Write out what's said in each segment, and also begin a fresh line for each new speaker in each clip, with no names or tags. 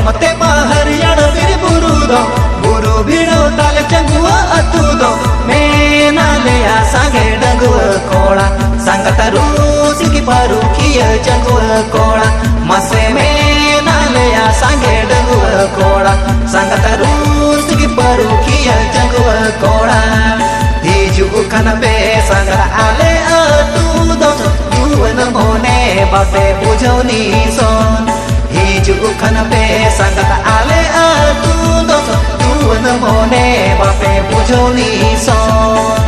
मते हरियाण बीर बुरु दो बुरु भिड़ो ताल चंगुआ अतु दो मेना लेया सांगे डंगुआ कोड़ा संगता रूसी की परुखिया चंगुआ कोड़ा मसे मेना लेया सांगे डंगुआ कोड़ा संगता रूसी की परुखिया चंगुआ कोड़ा हिजु खान पे संगा आले अतु दो जुवन मोने बापे बुझौनी सोन हिजु खान पे संगा आले अतु दो जुवन मोने बापे बुझौनी सोन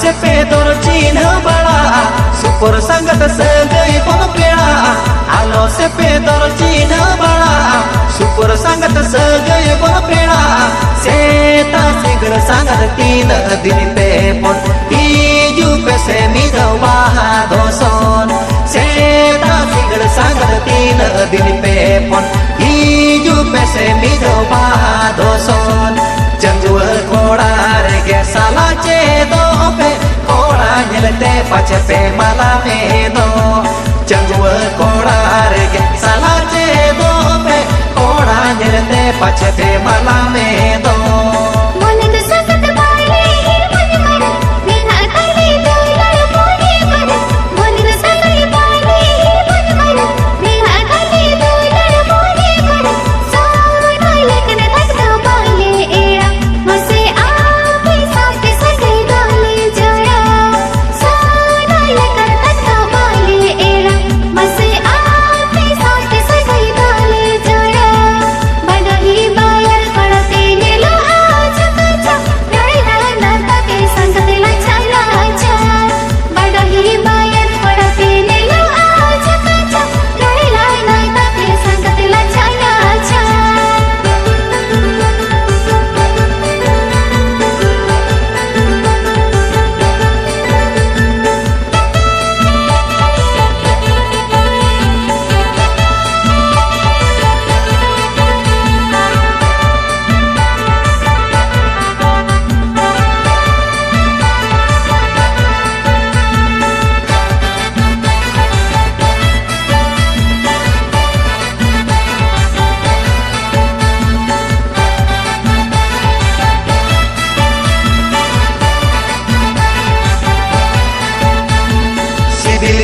से पेदोर चिन्ह बड़ा सुपर संगत सगई पन पेड़ा आलो से पेदोर चिन्ह बड़ा सुपर संगत सगई पन पेड़ा सेता सिगर संगत 3 दिन पे पन हिजु पे से मिदवा दोसन सेता सिगर संगत 3 दिन पे पन हिजु पे से मिदवा दोसन चंगुआ कोड़ा रे के साला चे दो पे कोड़ा झलते पचे पे माला में दो चंगुआ कोड़ा रे के साला चे दो पे कोड़ा झलते पचे पे माला में दो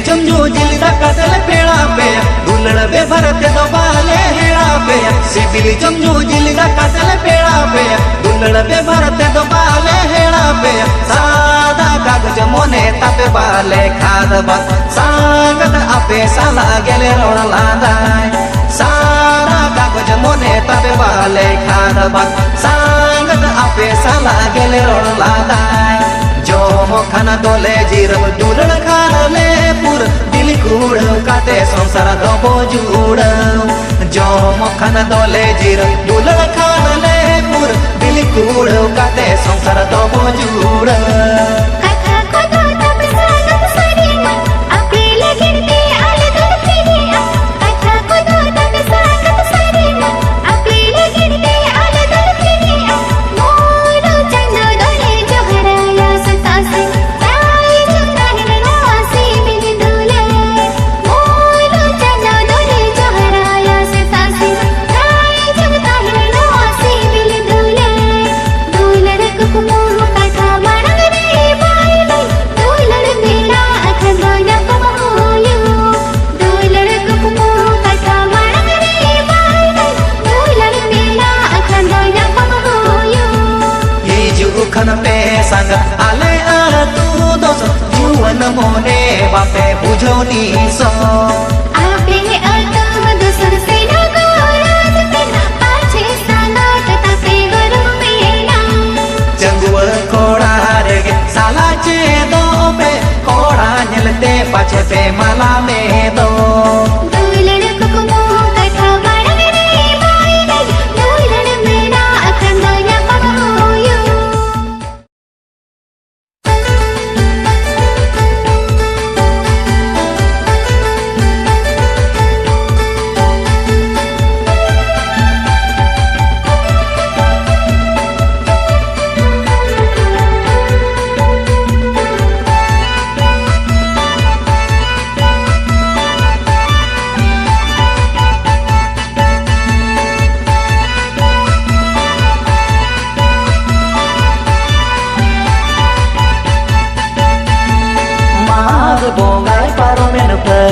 जमजो जिल कदल पेड़ा पे दुलड़ बे भरत दो बाले हेड़ा पे सिबिली जमजो जिल कदल पेड़ा पे दुलड़ बे भरत दो बाले हेड़ा पे सादा कागज मोने तापे बाले खाद बस सांगत आपे साला गेले रोड लादाय सारा कागज मोने तापे बाले खाद बस सांगत आपे साला गेले रोड लादाय जो मोखाना दोले जीरम दुलड़ खाले पुर दिल कूड़ काटे संसार दबो जुड़ जो मोखाना दोले जीरम दुलड़ खाले पुर दिल कूड़ काटे संसार दबो जुड़
Thank you.
बापे बुझोनी सो
आपे अतम दुसर से न गोराज तेना पाछे सानात तपे गरम मेना
चंगुव कोड़ा रे साला चे दो पे कोड़ा नलते पाछे पे माला में दो
दुलन कुकुमो कथा वारंग रे भाई गई दुलन मेना अखंड या पगोयो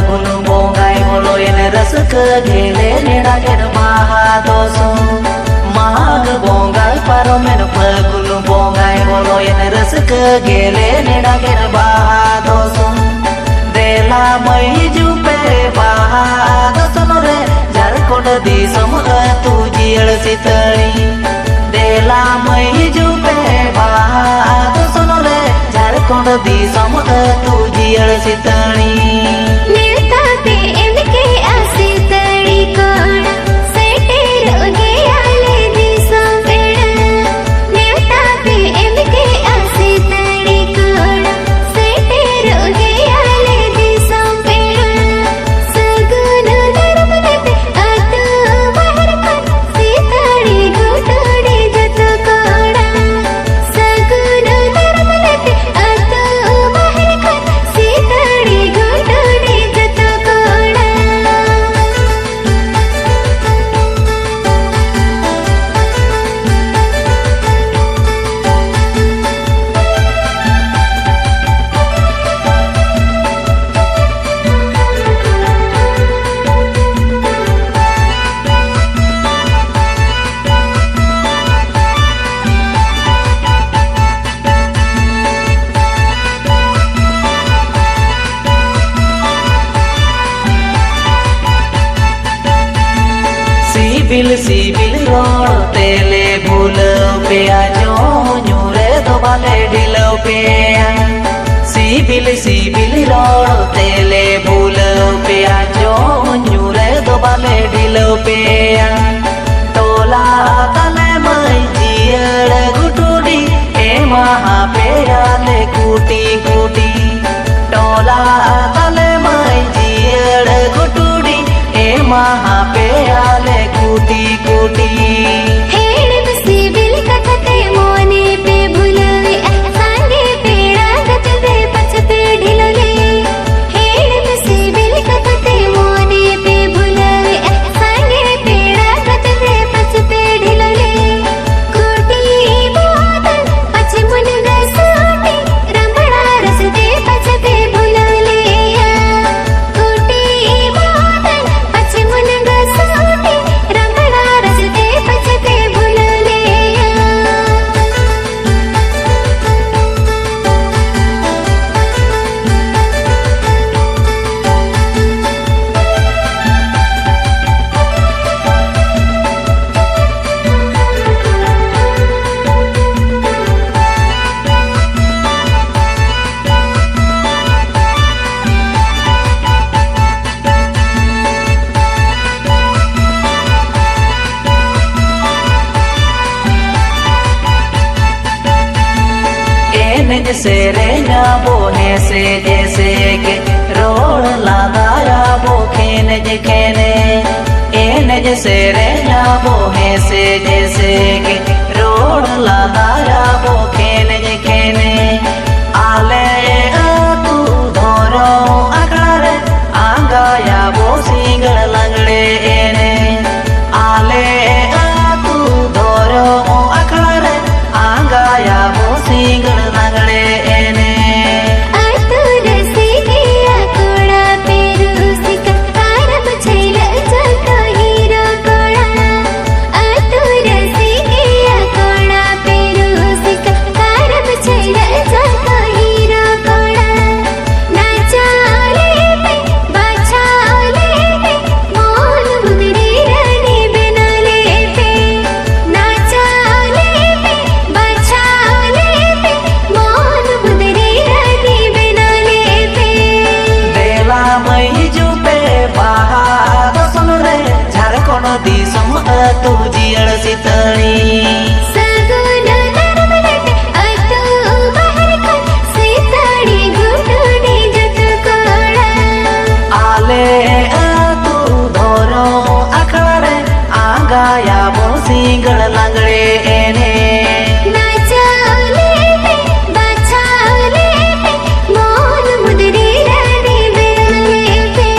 Gulu bongai molo ene rasa ke gele neda ker maha dosu mag bongai paro men gulu bongai molo ene rasa ke gele neda ker maha dosu dela mai jupe maha dosu re Jharkhand di samga tu jil sitari dela mai jupe maha dosu re Jharkhand di samga tu jil sitari CIBIL road तेले भूल पे आजो न्यूरे दो बाले ढिलो पे CIBIL road तेले भूल पे आजो न्यूरे दो बाले ढिलो पे टोला तले मई जियड़ गुटुडी ए महा पे आले कूटी कूटी टोला तले मई जियड़ गुटुडी ए महा पे आले कूटी कूटी
हेड़ सिबिल कथते मोने पे भुलवे सांगे पेड़ा गतवे पछते ढिलले हेड़ सिबिल कथते मोने पे भुलवे सांगे पेड़ा गतवे पछते ढिलले कूटी बोतल पछ मुन गसोटी रमणा रस दे पछते भुलले कूटी बोतल पछ मुन गसोटी रमणा रस दे पछते भुलले
सेरेना बोहे से जैसे के रोड लादाया बो खेने जे खेने एने जे सेरेना बोहे से जैसे के रोड लादाया बो खेने जे खेने आले तू धोरो अगड़े आंगाया बो सिंगड़ लंगड़े एने आले तू धोरो अगड़े आंगाया बो सिंगड़ लंगड़े एने
आतुर से गया
अळसी तळी
सगुन नरमलट अतो बाहेर खात सीताडी गुटडी जतकोळ
आले तू धोरो आखळे आगाया बोसिंगळ लांगळे एने
नाचवले पे बाचावले पे मोन मुदरी राणी बेले पे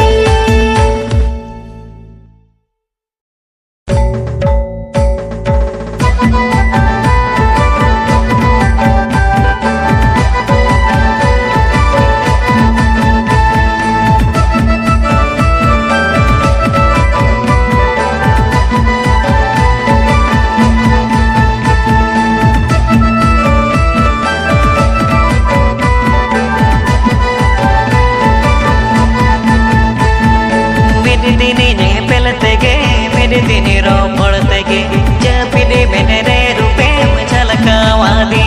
मेरे दिनी ने पेलते गे मेरे दिनी रो पड़ते गे जपिने मैंने रे रूपे झलकावा दी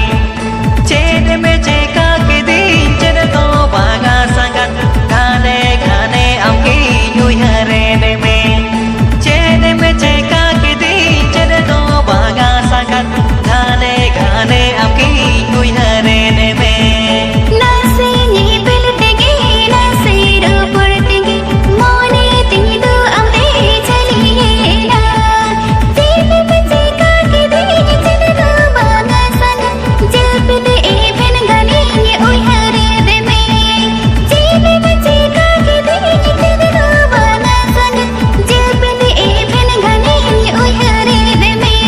चेन में चेका के दी चेन तो बागा संगत गाने गाने अमकी यूहरे ने में चेन में चेका के दी चेन तो बागा संगत गाने गाने अमकी यूहरे ने में
नासे नी बेलते गे नासे रो पड़ते गे मोने तीदो अमरे चलिए ना दिल में चेका के दी चल दो बागा संग जब दे एभन गनी ये उहरे दे में दिल में चेका के दी चल दो बागा संग जब दे एभन गनी ये उहरे दे में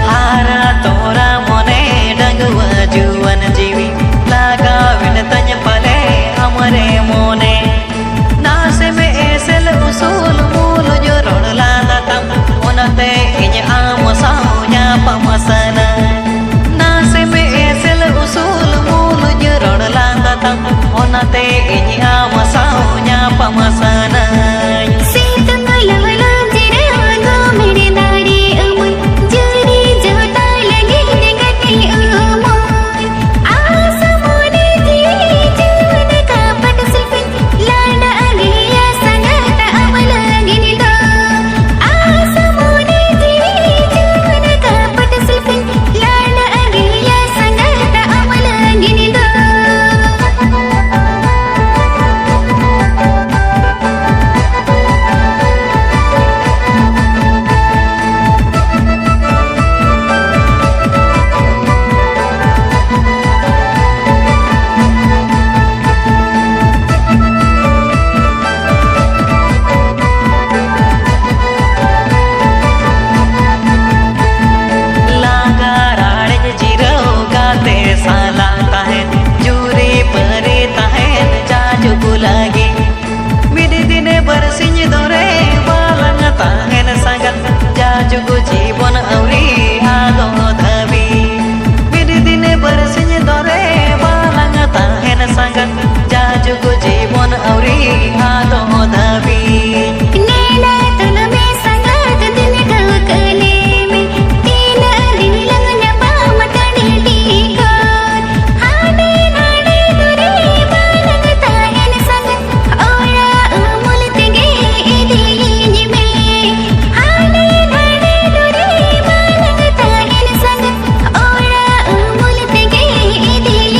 हारा तोरा मोने डंगवा जुवन जीवी लागा विन तंज पले हमरे मोने नासे में एसल उसूल मूल जो रोडला दातम ओनते इज आम साउया पमसना नासे में एसल उसूल मूल जो रोडला दातम ओनते इज आम साउया पमसना
सीत मलवला जिरे आगो मेरे दारी अमन जुरी जोता लगे गति अमन आस मोने जी जीवन का पट सिल्पिन लाडा गया संगत अमल गिनी दो आस मोने जी जीवन का पट सिल्पिन लाडा गया संगत अमल गिनी दो
लागा राड़े जीरो गाते साला ताहे जूरी परे ताहे जाजू गुलागे मिदी दिने बरसिंज दोरे बालंग ताहेन संगत जाजू गु जीवन औरी आदो धवी मिदी दिने बरसिंज दोरे बालंग ताहेन संगत जाजू गु जीवन औरी आदो धवी
नेला तुल में संगत दिन ठोकले में तीन दिन लगन पाम तड़ी टीकोर हाने नाने दुरे बालंग ताहन संगत ओरा उमुलत गे दिल में हाने नाने दुरे बालंग ताहन संगत ओरा उमुलत गे दिल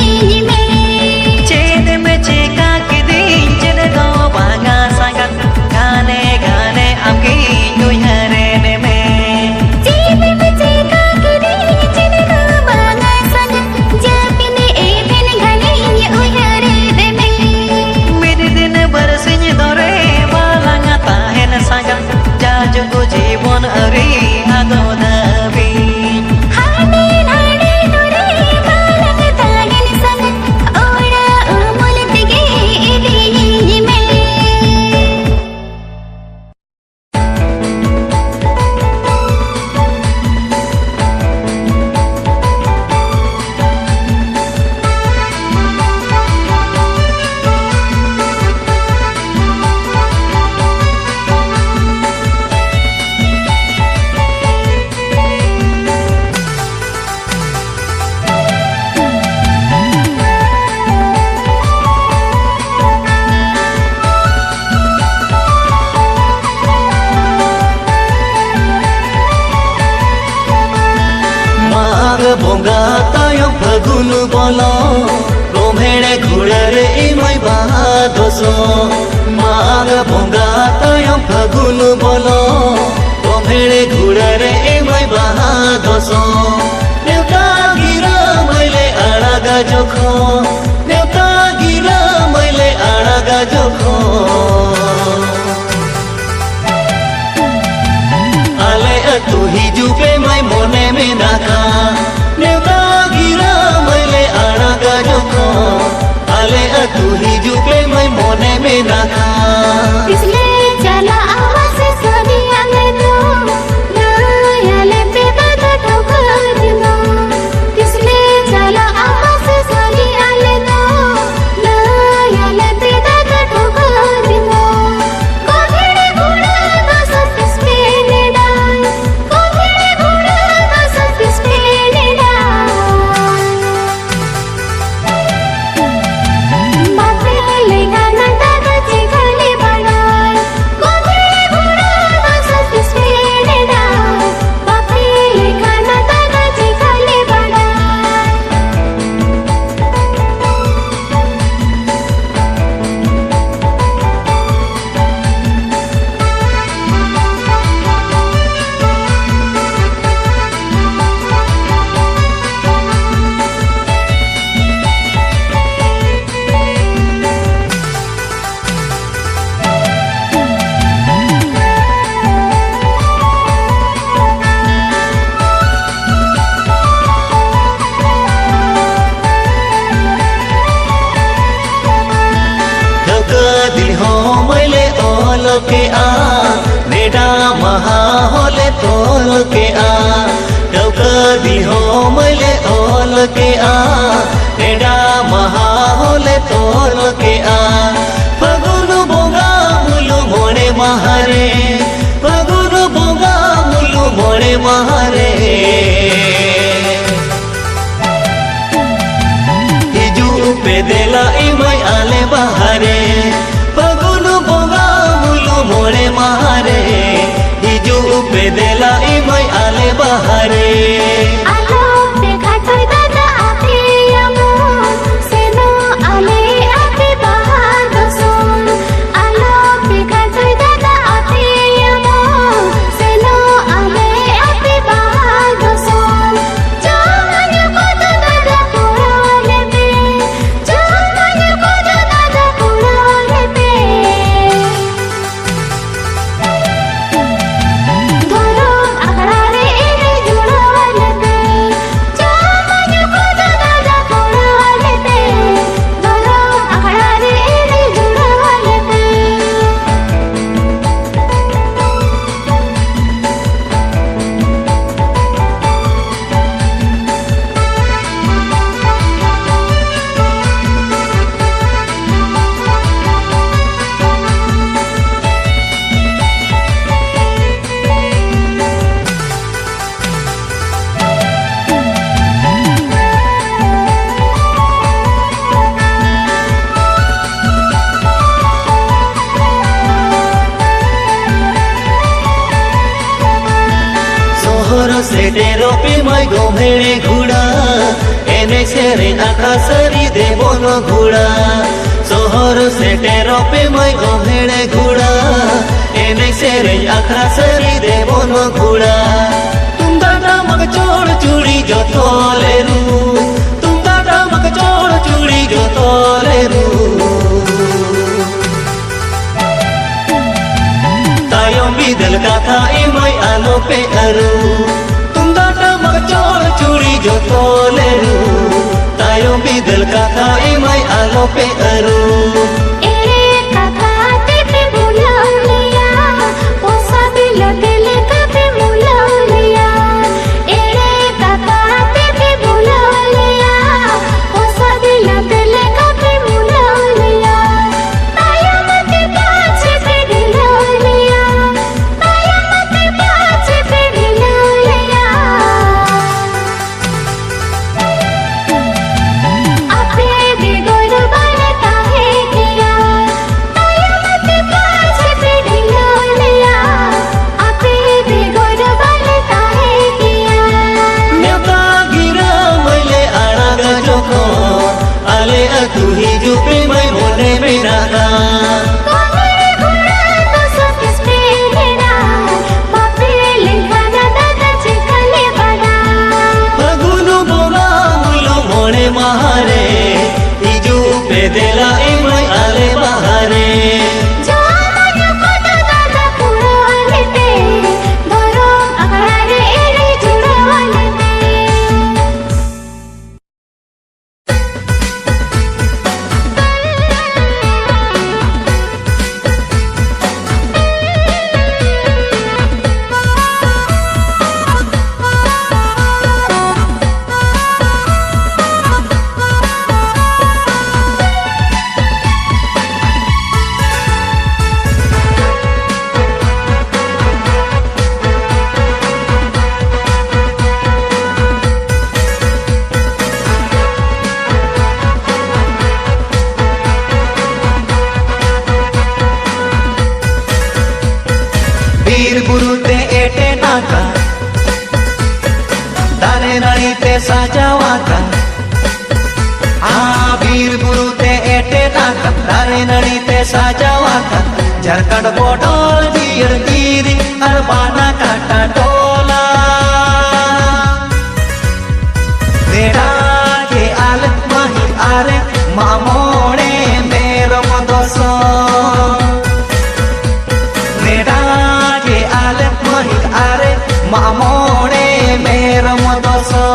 में
चेद में चेका के दिन चेद दो बागा संगत गाने गाने आपकी यूहरे ने में
जीव बचे का करे चल दो बागा संग जपिने एभन घने ये उहरे दे में
मेरे दिन बरसिंज दोरे बालंग ताहेन संगत जाजू गु जीवन अरी आदो धवी
हाने नाने दुरे बालंग ताहन संग ओरा उमुलत गे दिल में
बोंगा तायम फगुन बोलो गोमेड़े घुड़रे इमय बादोसो माग बोंगा तायम फगुन बोलो गोमेड़े घुड़रे इमय बादोसो नेवता गिरा मैले आड़ागा जोखो नेवता गिरा मैले आड़ागा जोखो तू हिजुबे मैं मोने में नाका नेवता गिरा मैले आड़ागा जोखो आले तू हिजुबे मैं मोने में नाका
इसले चला आवाज से सभी आले दो नयाले पे दादा ठोका दिनो इसले चला आवाज से सभी आले दो नयाले पे दादा ठोका दिनो कोठेड़े घोड़ा ना सब किसमें डाल कोठेड़े घोड़ा ना सब किसमें डाल बापे लेगा ना दादा चिखले बनाल कोठेड़े घोड़ा ना सब किसमें डाल बापे लेगा ना दादा चिखले बनाल
दिल हो मैले ओल के आ नेडा महा होले तोल के आ दिल हो मैले ओल के आ नेडा महा होले तोल के आ फगुन बोगा मुलु मोड़े महारे फगुन बोगा मुलु मोड़े महारे पे देला इमय आले बहारे फगुन बोगा मुलु मोड़े मारे हिजू पे देला इमय आले बहारे
आलो पे घाटोय दादा आते अमोल सेनो आले आते बाहर दोसोन आलो पे घाटोय दादा आते अमोल सेनो आले आते बाहर दोसोन जामान्य को दादा पुराने पे जामान्य को दादा पुराने पे धरो आखड़ा रे इने जुड़ाने पे जामान्य को दादा पुराने पे धरो आखड़ा रे इने जुड़ाने पे
सोहर से डेरो पे मैं गोमेड़े घुड़ा एने सेरे आखा सरी देबोन घुड़ा सोहर से डेरो पे मैं गोमेड़े घुड़ा एने सेरे आखा सरी देबोन घुड़ा तुम दादा मग चोड़ चूड़ी जो तोले रू तुम दादा मग चोड़ चूड़ी जो तोले रू तायों बिदल कथा इमय आलो पे अरू तुम दादा मग चोड़ चूड़ी जो तोले रू तायों बिदल कथा इमय आलो पे अरू
एरे काका ते बुला लिया पोसा बिल दिल का पे बुला लिया एरे काका ते बुला लिया पोसा बिल दिल का पे बुला लिया ताया मत पाछे पे ढिला लिया ताया मत पाछे पे ढिला लिया आपे दे गोर बाला काहे किया
झारखंड बॉर्डर जियर गिरी और बाना काटा टोला नेड़ा के आल माही आरे मामोड़े मेरम दोसो नेड़ा के आल माही आरे मामोड़े मेरम दोसो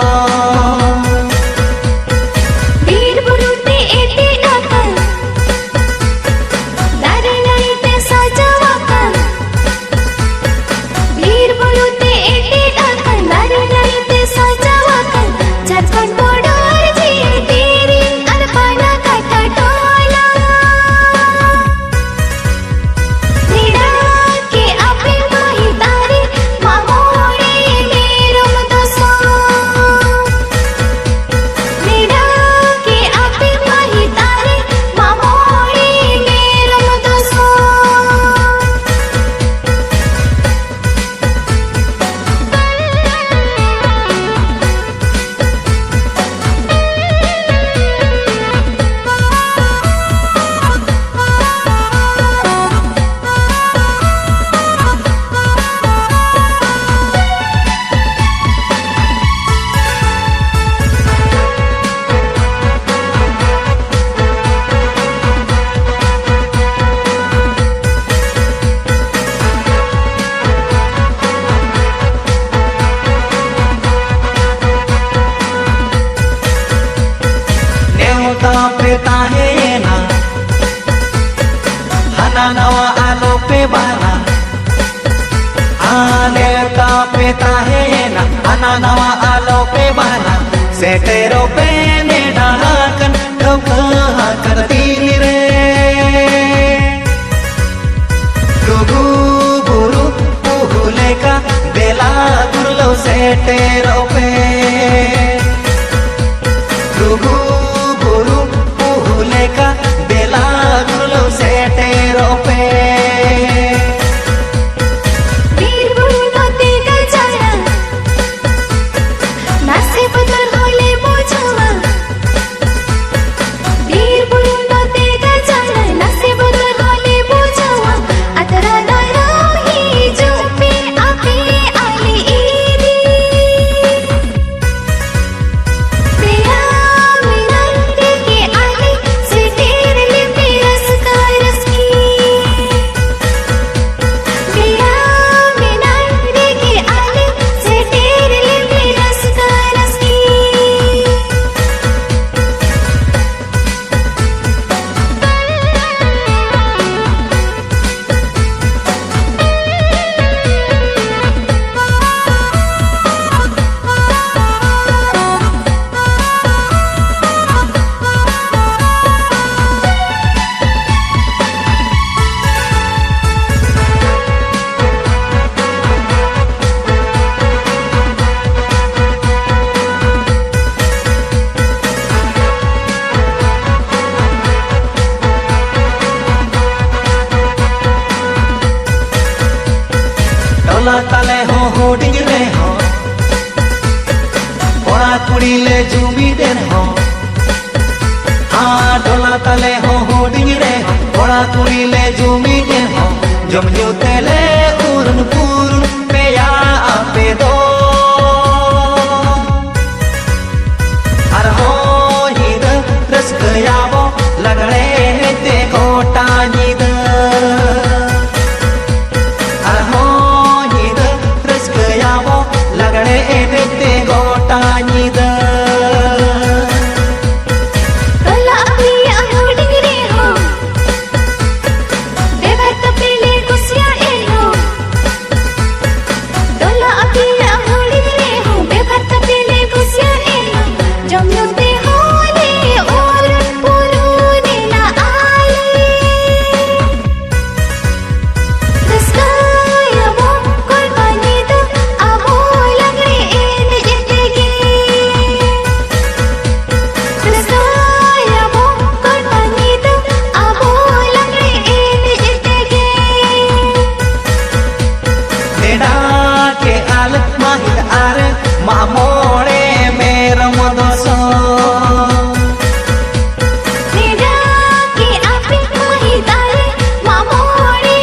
नवा आलो पे बाना आले का पेता है ना आना नवा आलो पे बाना सेटेरो पे ने डाला कन कहा करती रे गुगु बुरु पुहुले का बेला गुरलो सेटेरो पे गुगु बुरु पुहुले का बेला गुरलो सेटेरो पे तले हो होडिंग रे हो कोड़ा कुड़ी ले जुमी देन हो हाँ डोला तले हो होडिंग रे हो कोड़ा कुड़ी ले जुमी देन हो जम जो तेले उरन पुरन पे या पे दो अर हो हिद रस्क यावो लगड़े ते कोटा निद लगड़े एते गोटा निद
तोला अपनी अंगूठी रे हो बेवत पीले कुसिया ए हो तोला अपनी अंगूठी रे हो बेवत पीले कुसिया ए हो जमते होले और पुरुने ना आले दस्ताया वो कोई बनी तो अब
मामोड़े मेरा मदसो
नेड़ा के आपे माही तारे मामोड़े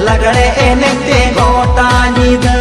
लगड़े एनेते गोटा नीदा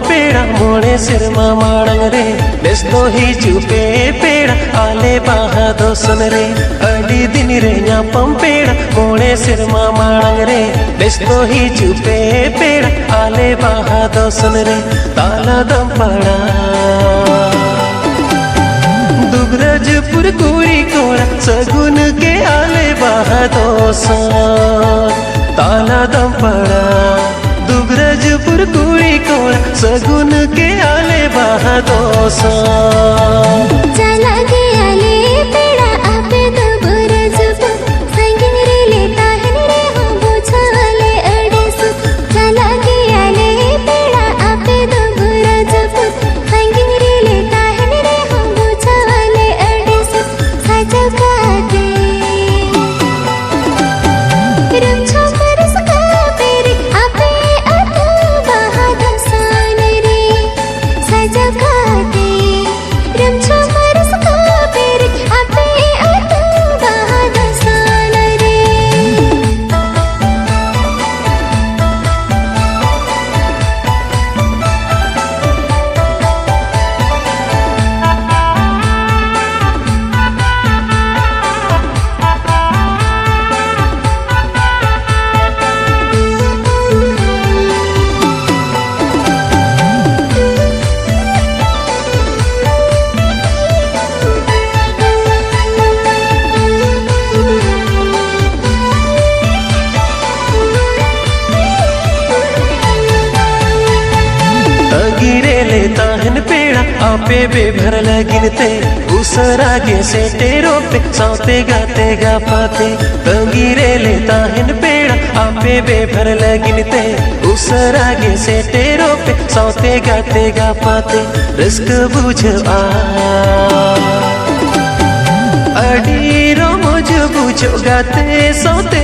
पेड़ा मोड़े सिरमा माड़ंग रे बेस तो ही चुपे पेड़ा आले बाहा दोसन रे अड़ी दिन रे न्यापम पेड़ा मोड़े सिरमा माड़ंग रे बेस तो ही चुपे पेड़ा आले बाहा दोसन रे ताला दम पड़ा दुबरजपुर कुड़ी कोड़ा सगुन के आले बाहा दोसन ताला दम पड़ा दुबरजपुर कुड़ी कोड़ा सगुन के आले बाहा दोसन
चला के आले पेड़ा आपे दुबरजपुर संगिन रे लेता है रे हम बुझाले अड़सु चला के आले पेड़ा आपे दुबरजपुर संगिन रे लेता है रे हम बुझाले अड़सु साजो काटे रमछो परस का पेरे आपे
आपे बेभर लगिनते उसरा गे से टेरो पे सौते गाते गा पाते तंगीरे लेता हिन पेड़ा आपे बेभर लगिनते उसरा गे से टेरो पे सौते गाते गा पाते रिस्क बुझ आ अड़ी रोमोज बुझो गाते सौते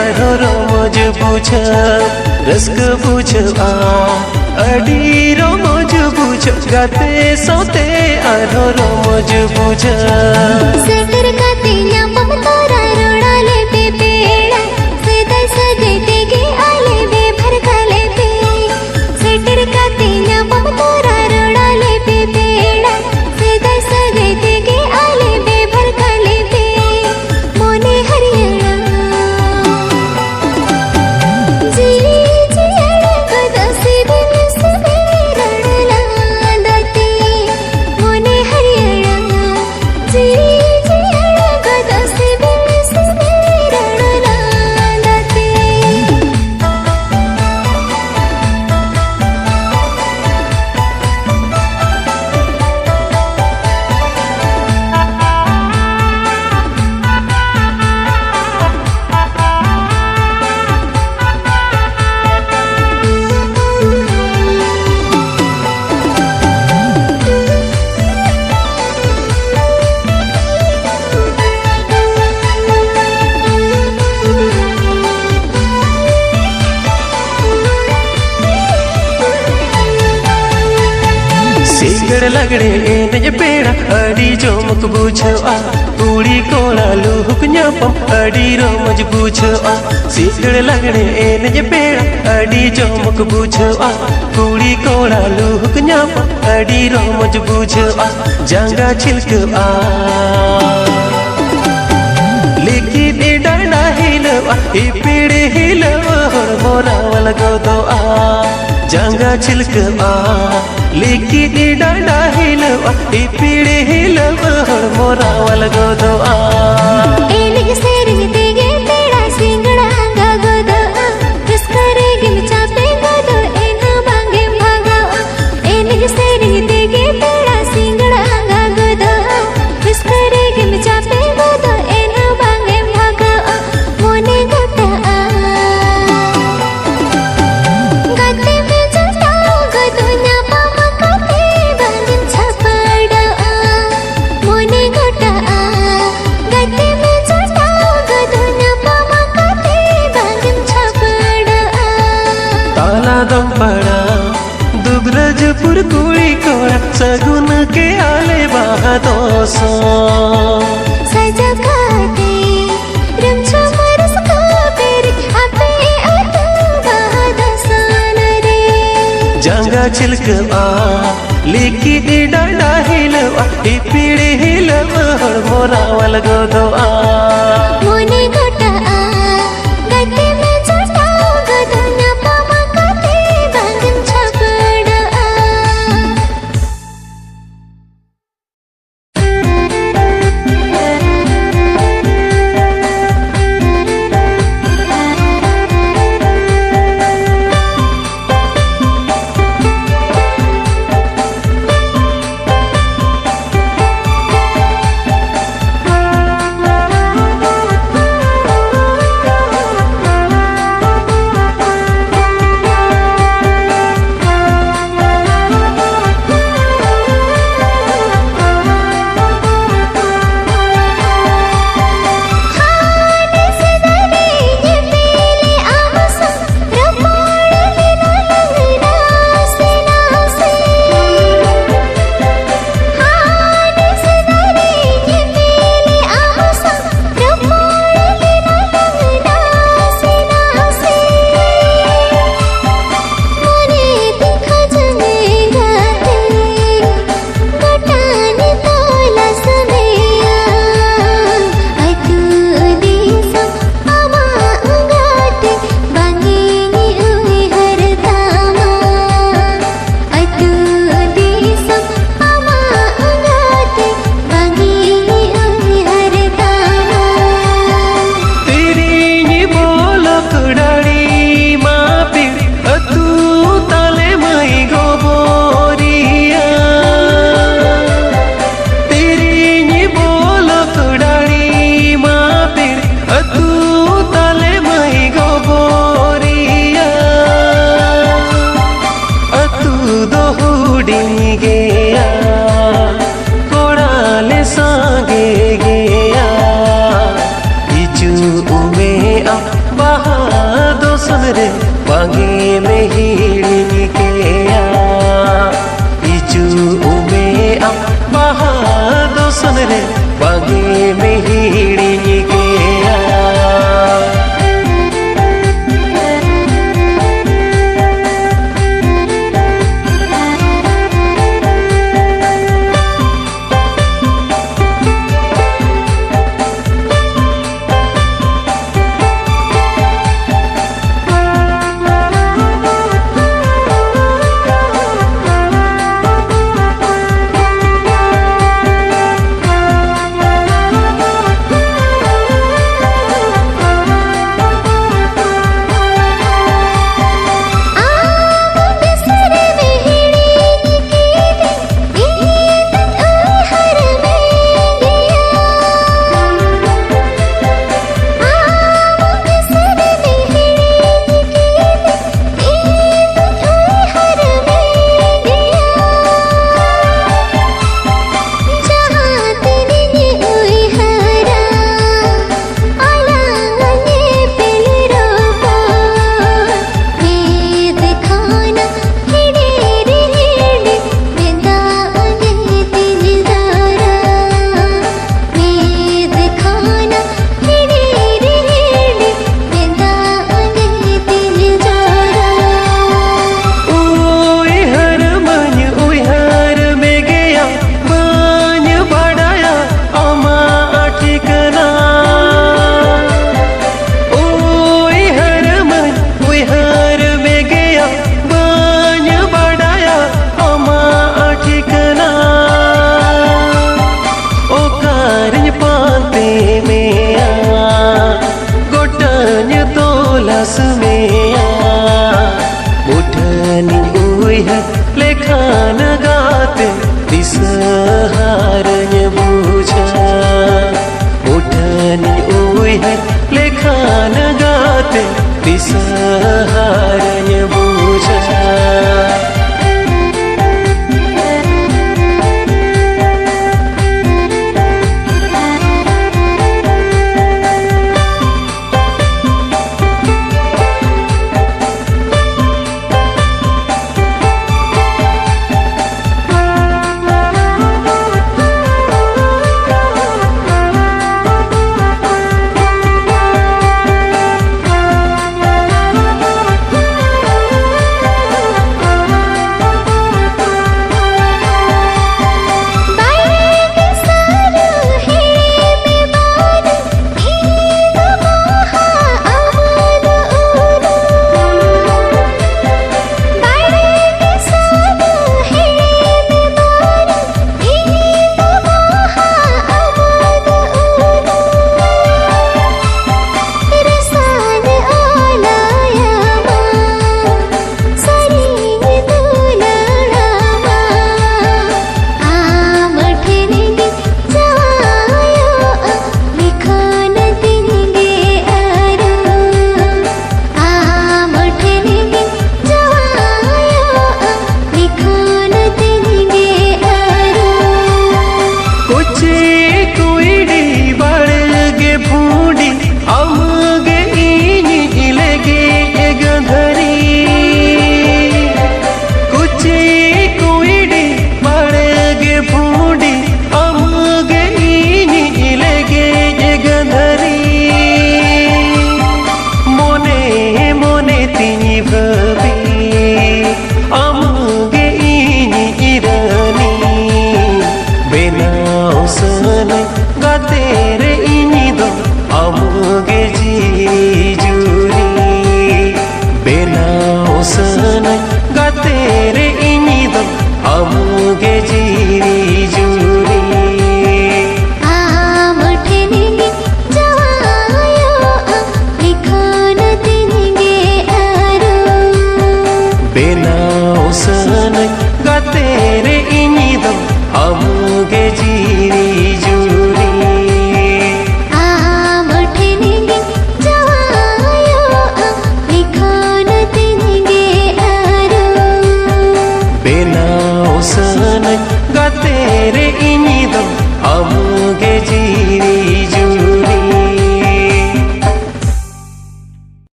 अरो रोमोज बुझ रिस्क बुझ आ अड़ी रोमोज बुझो गाते सौते अरो रोमोज बुझ
सेटर गाते न्यापम तोरा रोड़ा ले पे पेड़ा सेदर सगते गे आले बे भर खाले पे सेटर गाते न्यापम तोरा रोड़ा ले पे पेड़ा सेदर सगते गे आले बे भर खाले पे मोने हरियाणा जी जियाड़ा कदा से दिन
लगड़े एने पेड़ा अड़ी जो मुख बुझो आ पूड़ी कोड़ा लूहुक न्यापम अड़ी रोमज बुझो आ सीगड़ लगड़े एने पेड़ा अड़ी जो मुख बुझो आ पूड़ी कोड़ा लूहुक न्यापम अड़ी रोमज बुझो आ जांगा छिलक आ लेकिन ए डाना हिलवा ए पेड़े हिलवा मोरा वाला गोदो आ जांगा छिलक आ लेकिन ए डाना हिलवा ए पेड़े हिलवा मोरा वाला गोदो आ
दोसो
सजा खाते रमछा मरस का पेरी आपे अतु बहादसान रे
जंगा छिलक आ लिखी डंडा हिलवा पीड़ी हिलवा मोरावल गोदो आ
मोने गोटा आ गते में छोटा गदना पामा काते बांगन छपड़ आ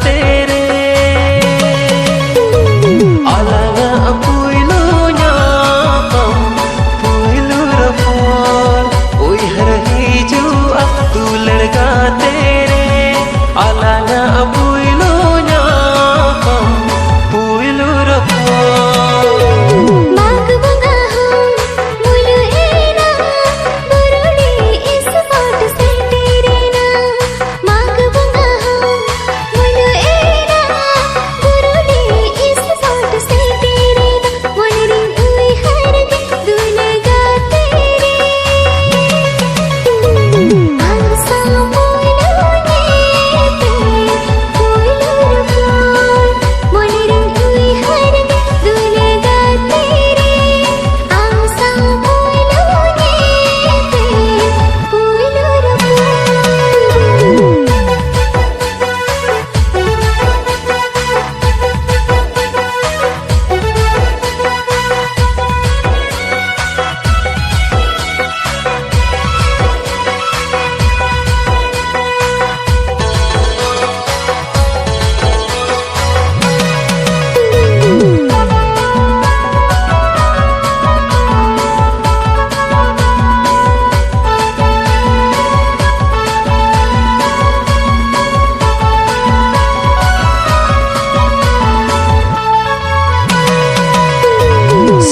तेरे alanga puilunya puilu rapor oi har hiju tu ladka tere alanga puilunya puilu rapor
माग बंगा हम मुलु हेरा बुरुड़ी इस फोट से तेरे ना माग बंगा हम मुलु हेरा बुरुड़ी इस फोट से तेरे ना मोनरी उई हर के दुलगा तेरे आसा मोइलो ने पे कोइलो रपोर मोनरी उई हर के दुलगा तेरे आसा मोइलो ने पे कोइलो रपोर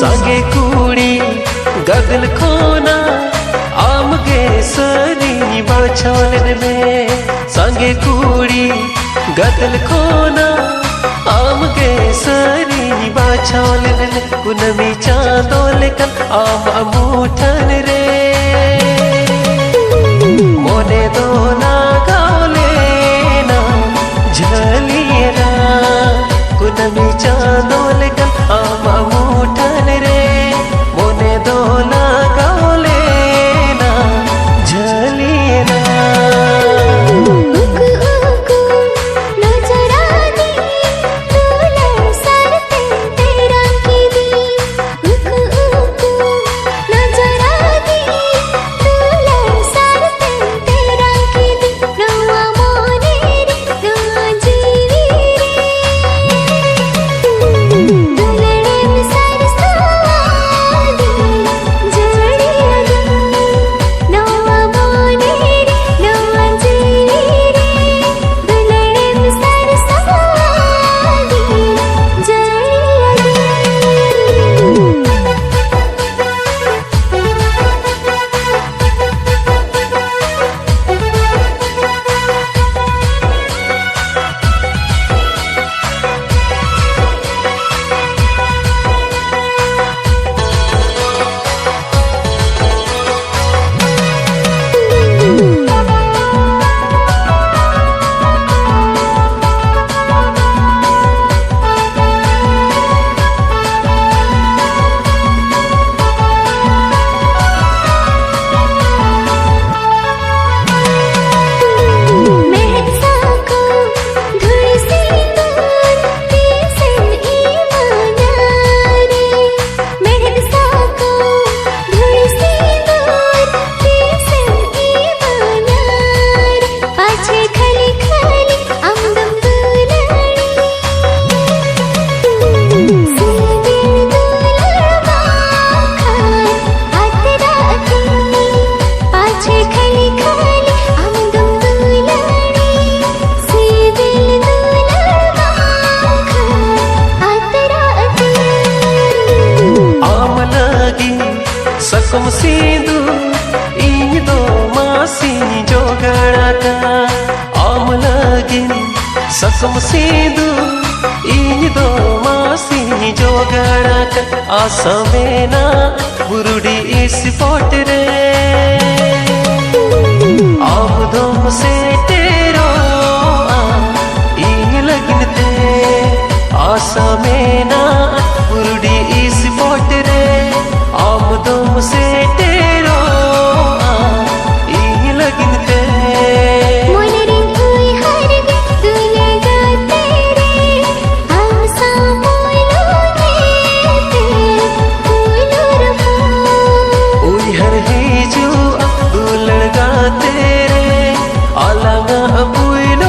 sange kuri gadal khona amge sari bachalen mein sange kuri gadal khona amge sari bachalen mein kunami chandol kan am amuthan re mone dona gaule na jhaliye na kunami chandol kan am amuthan re mone dona gaule na jhaliye na
उकु उकु नजरा दी दूल्हा सरते तेरा की दी उकु उकु नजरा दी दूल्हा सरते तेरा की दी रवा मोने रे रवा जीवी रे दुलड़े में सरसादी जड़ी अदी नवा मोने रे नवा जीवी रे दुलड़े में सरसादी जड़ी अदी महक साको धुर सिंदूर तीसन ईमाना रे महक साको धुर सिंदूर तीसन ईमाना रे पाछे खली खली आमदम दुलड़ी सीधे दुलड़वा खान हाथ राखी पाछे खली खली आमदम दुलड़ी सीधे दुलड़वा खान हाथ राखी
आम lagi sakum sindu indo masi jogarata आम lagi sakum sindu indo masi jogarata asamena burudi is potre आम दम से तेरो इन लगनते आशा में ना बुरुडी इस पोटरे आम दम से तेरो इन लगनते
मोनरी उई हर के दुलगा तेरे आसा मोइलो ने पे कोइलो रपोर
उई हर ही जो दुलड़गा तेरे अलंगा पुइल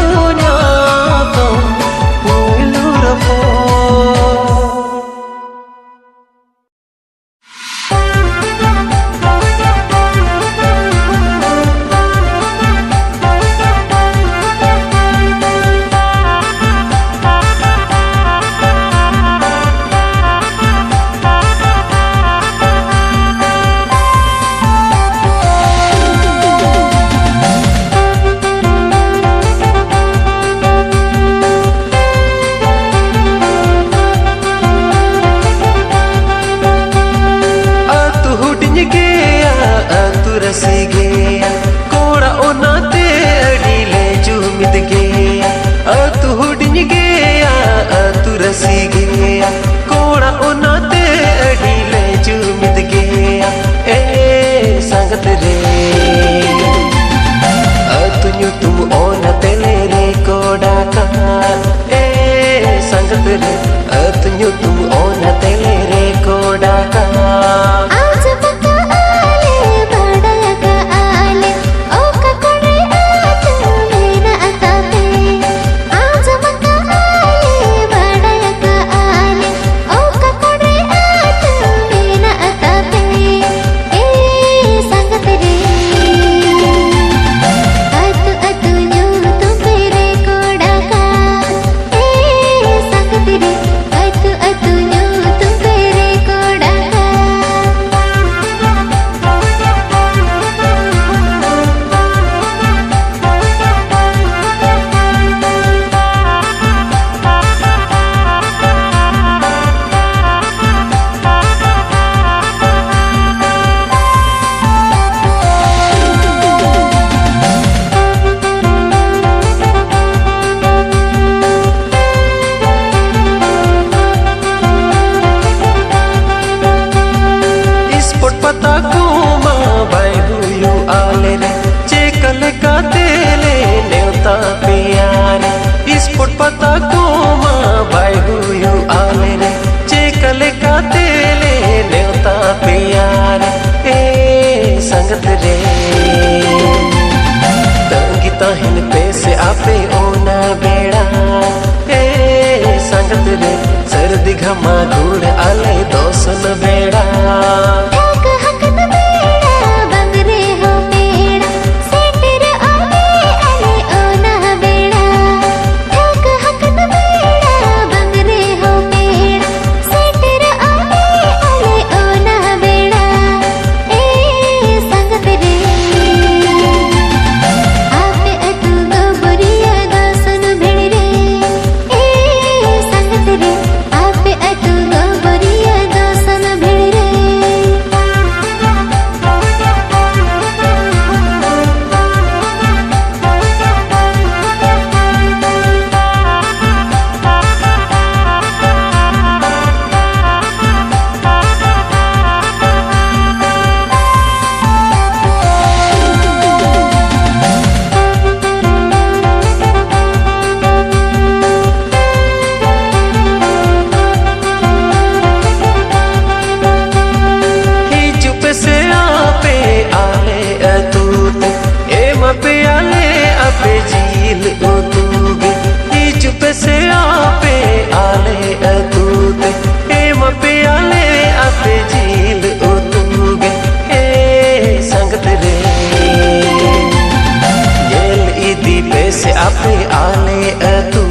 अतु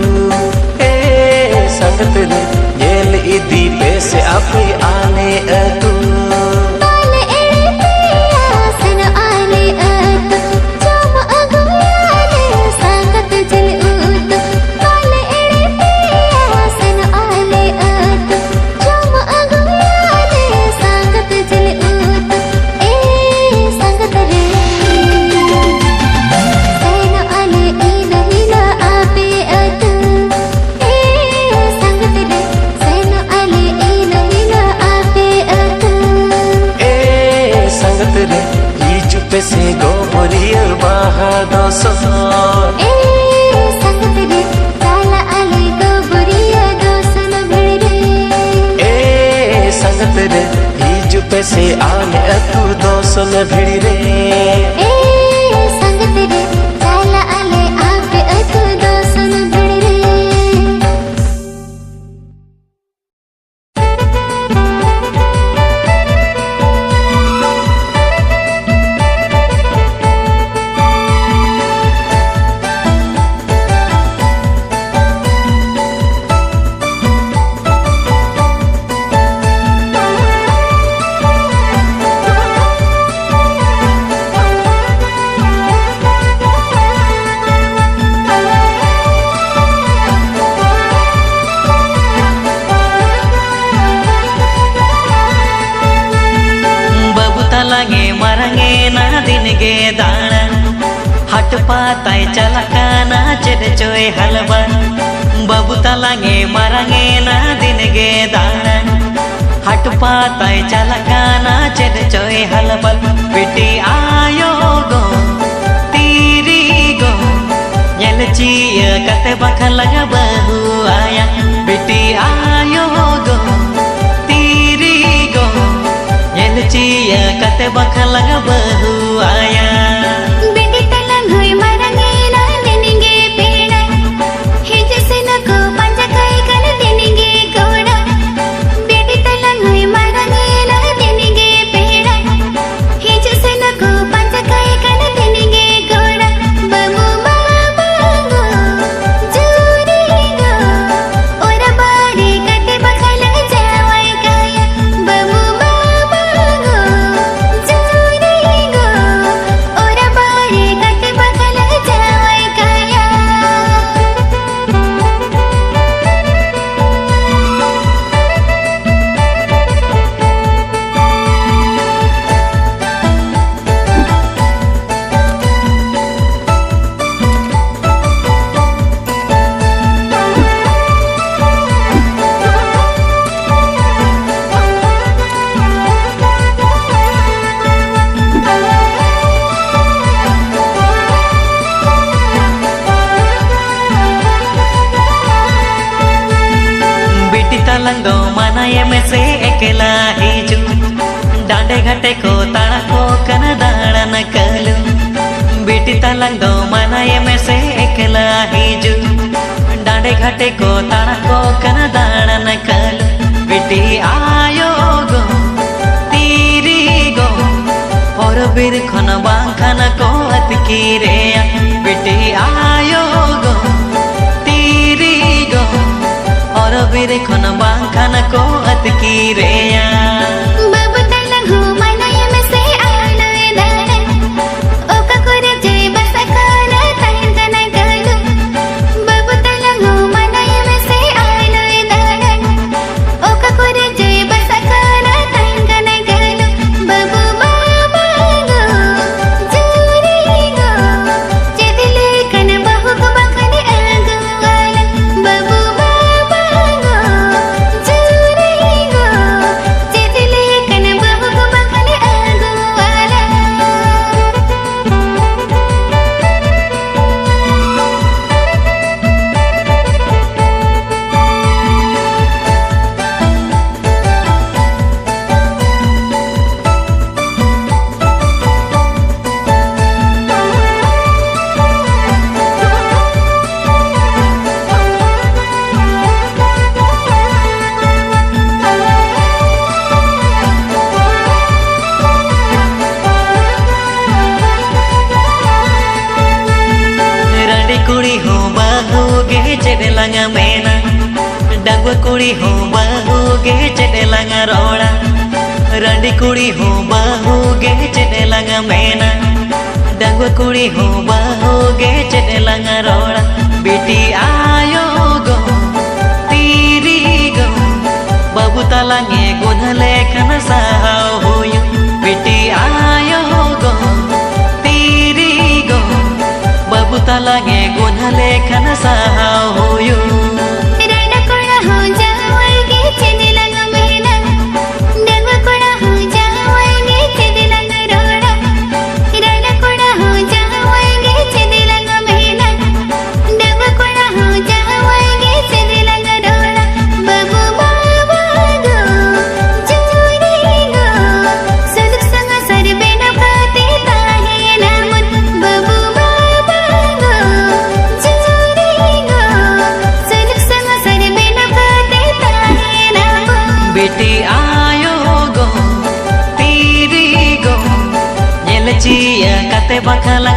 संगत रे येल इदी पे से अपे आले अतु से गोबरिया बाहा दोसो
संगत रे साला आले गोबरिया दोसन भिड़े
संगत रे हिजु पे से आले अतु दोसन भिड़े
संगत रे साला आले आपे अतु दोसन भिड़े
लगे मरंगे ना दिन गे दाना हट पाताय चलका ना चेट चोय हलवा बबू तलगे मरंगे ना दिन गे दाना हट पाताय चलका ना चेट चोय हलवा पिटी आयो गो तीरी गो येल चिय कते बखन लगा बहु आया पिटी आयो गो तीरी गो चिया कते बखन लगा बहु आया
बेटी तलंग हुई मरंगे ना देनेंगे पेड़ा हिज से न को पंजा खाई कर देनेंगे घोड़ा बेटी तलंग हुई मरंगे ना देनेंगे पेड़ा हिज से न को पंजा खाई कर देनेंगे घोड़ा बमू बाबा गो जूरी गो और बाड़े कते बखन लग जावाई काया बमू
लंगो मनाए में से अकेला हिजू डांडे घाटे को ताड़ा को कन दाड़ा न कलू बेटी तलंगो मनाए में से अकेला हिजू डांडे घाटे को ताड़ा को कन दाड़ा न कलू बेटी आयो गो तीरी गो और बीर खन बांखन को अतकी रे बेटी आयो गो तीरी गो और बीर खन बांखन को अतकी रे
बाबू तलंग हो मनाए में से आलो दाड़ा ओका कोरे जे बस खाना ताइन कना गलू बाबू तलंग हो मनाए में से आलो दाड़ा ओका कोरे जे बस खाना ताइन कना गलू बाबू बाबा गो जूरी गो चेदिले कन बहु को बखने आगो वाला बाबू बाबा गो जूरी गो
चेडे लंगा मेना डंगवा कुड़ी हो बहु गे चेडे लंगा रोड़ा रंडी कुड़ी हो बहु गे चेडे लंगा मेना डंगवा कुड़ी हो बहु गे चेडे लंगा रोड़ा बेटी आयो गो तीरी गो बाबू तलांगे गुनले खन साव होयो बेटी आयो गो तीरी गो बाबू तलांगे गुनले खन साव होयो बेटी आयो गो तीरी गो नेल चिया कते बखला